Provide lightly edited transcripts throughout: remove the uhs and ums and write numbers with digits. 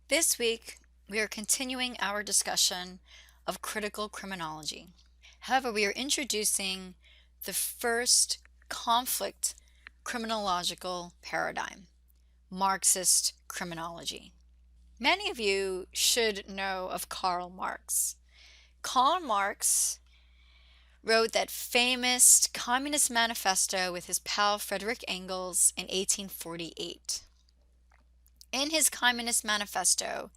This week, we are continuing our discussion of critical criminology. However, we are introducing the first conflict criminological paradigm, Marxist criminology. Many of you should know of Karl Marx. Karl Marx wrote that famous Communist Manifesto with his pal Frederick Engels in 1848. In his Communist Manifesto,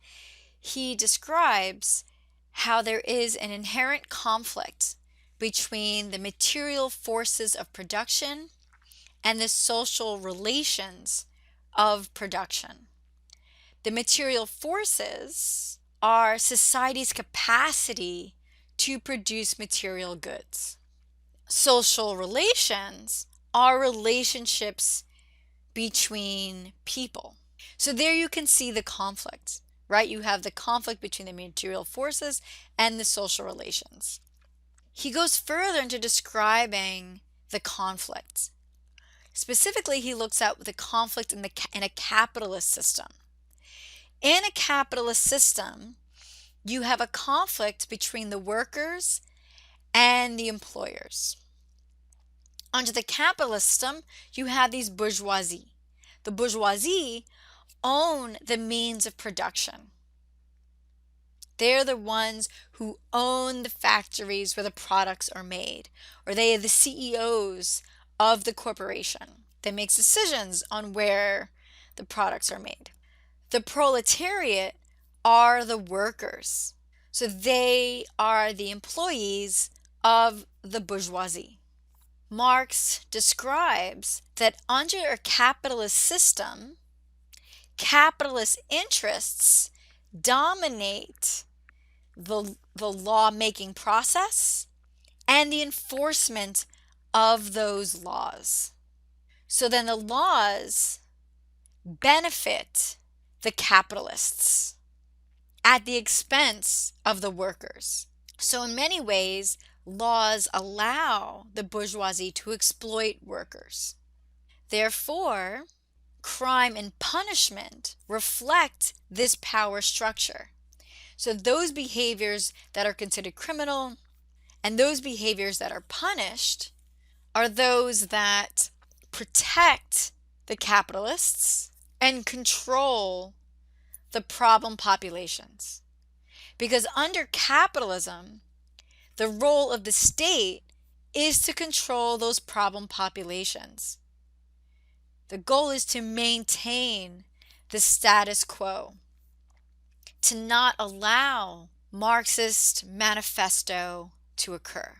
he describes how there is an inherent conflict between the material forces of production and the social relations of production. The material forces are society's capacity to produce material goods. Social relations are relationships between people. So there you can see the conflict, right? You have the conflict between the material forces and the social relations. He goes further into describing the conflict. Specifically, he looks at the conflict in a capitalist system. In a capitalist system, you have a conflict between the workers and the employers. Under the capitalist system, you have these bourgeoisie. The bourgeoisie own the means of production. They're the ones who own the factories where the products are made, or they are the CEOs of the corporation that makes decisions on where the products are made. The proletariat are the workers. So they are the employees of the bourgeoisie. Marx describes that under a capitalist system, capitalist interests dominate the law-making process and the enforcement of those laws. So then the laws benefit the capitalists at the expense of the workers. So in many ways, laws allow the bourgeoisie to exploit workers. Therefore, crime and punishment reflect this power structure. So those behaviors that are considered criminal and those behaviors that are punished are those that protect the capitalists and control the problem populations. Because under capitalism, the role of the state is to control those problem populations. The goal is to maintain the status quo, to not allow Marxist manifesto to occur,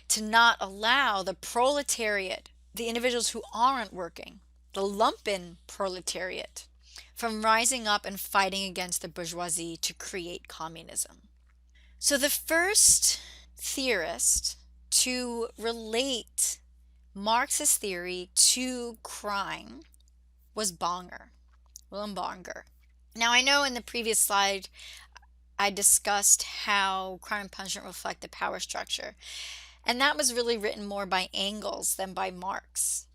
to not allow the proletariat, the individuals who aren't working, the lumpen proletariat, from rising up and fighting against the bourgeoisie to create communism. So the first theorist to relate Marxist theory to crime was Bonger, William Bonger. Now I know in the previous slide I discussed how crime and punishment reflect the power structure, and that was really written more by Engels than by Marx.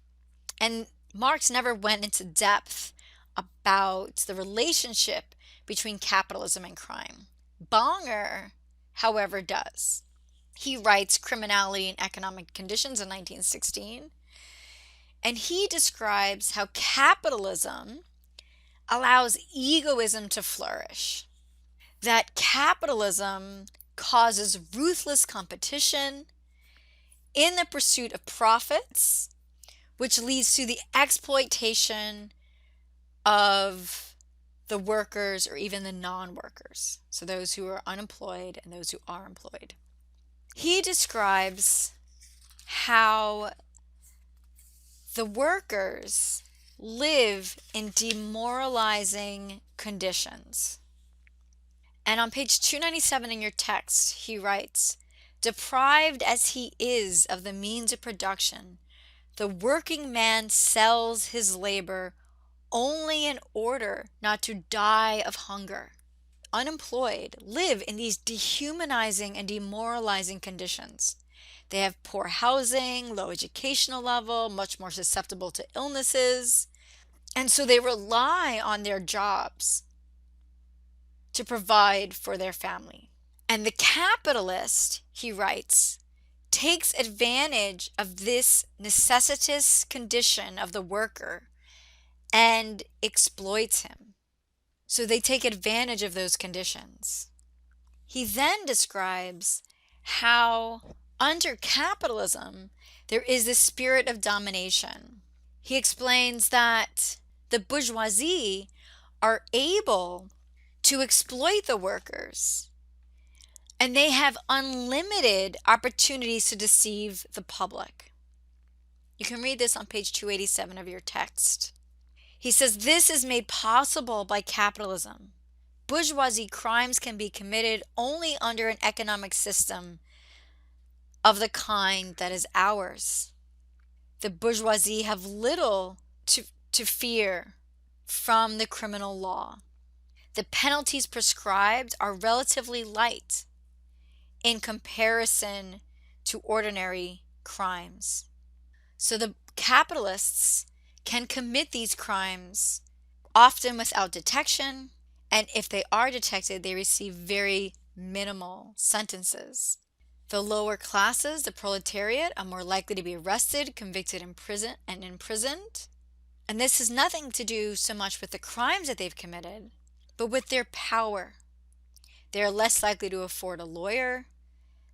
And Marx never went into depth about the relationship between capitalism and crime. Bonger, however, does. He writes Criminality and Economic Conditions in 1916, and he describes how capitalism allows egoism to flourish, that capitalism causes ruthless competition in the pursuit of profits, which leads to the exploitation of the workers or even the non-workers, so those who are unemployed and those who are employed. He describes how the workers live in demoralizing conditions. And on page 297 in your text, he writes, "Deprived as he is of the means of production, the working man sells his labor only in order not to die of hunger." Unemployed live in these dehumanizing and demoralizing conditions. They have poor housing, low educational level, much more susceptible to illnesses, and so they rely on their jobs. to provide for their family. And the capitalist, he writes, takes advantage of this necessitous condition of the worker and exploits him. So they take advantage of those conditions. He then describes how under capitalism there is this spirit of domination. He explains that the bourgeoisie are able to exploit the workers, and they have unlimited opportunities to deceive the public. You can read this on page 287 of your text. He says this is made possible by capitalism. Bourgeoisie crimes can be committed only under an economic system of the kind that is ours. The bourgeoisie have little to fear from the criminal law. The penalties prescribed are relatively light in comparison to ordinary crimes. So the capitalists can commit these crimes often without detection, and if they are detected, they receive very minimal sentences. The lower classes, the proletariat, are more likely to be arrested, convicted, and imprisoned. And this has nothing to do so much with the crimes that they've committed, but with their power. They are less likely to afford a lawyer.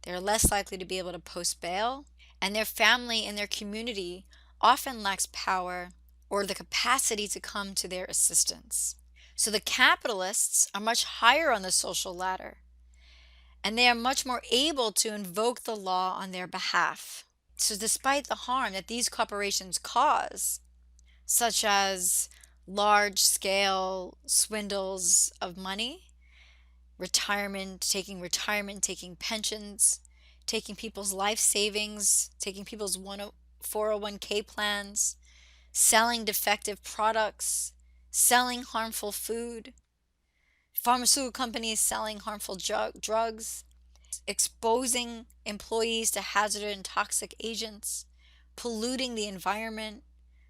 They are less likely to be able to post bail, and their family and their community often lacks power or the capacity to come to their assistance. So the capitalists are much higher on the social ladder, and they are much more able to invoke the law on their behalf. So despite the harm that these corporations cause, such as large-scale swindles of money, retirement, taking pensions, taking people's life savings, taking people's 401k plans, selling defective products, selling harmful food, pharmaceutical companies selling harmful drugs, exposing employees to hazardous and toxic agents, polluting the environment,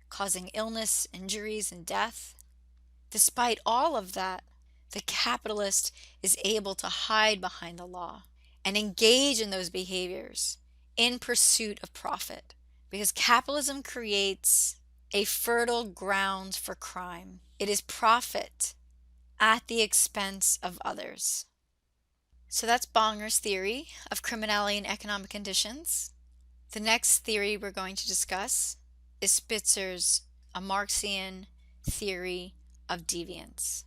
causing illness, injuries, and death. Despite all of that, the capitalist is able to hide behind the law and engage in those behaviors in pursuit of profit, because capitalism creates a fertile ground for crime. It is profit at the expense of others. So that's Bonger's theory of criminality and economic conditions. The next theory we're going to discuss is Spitzer's, a Marxian theory of deviance.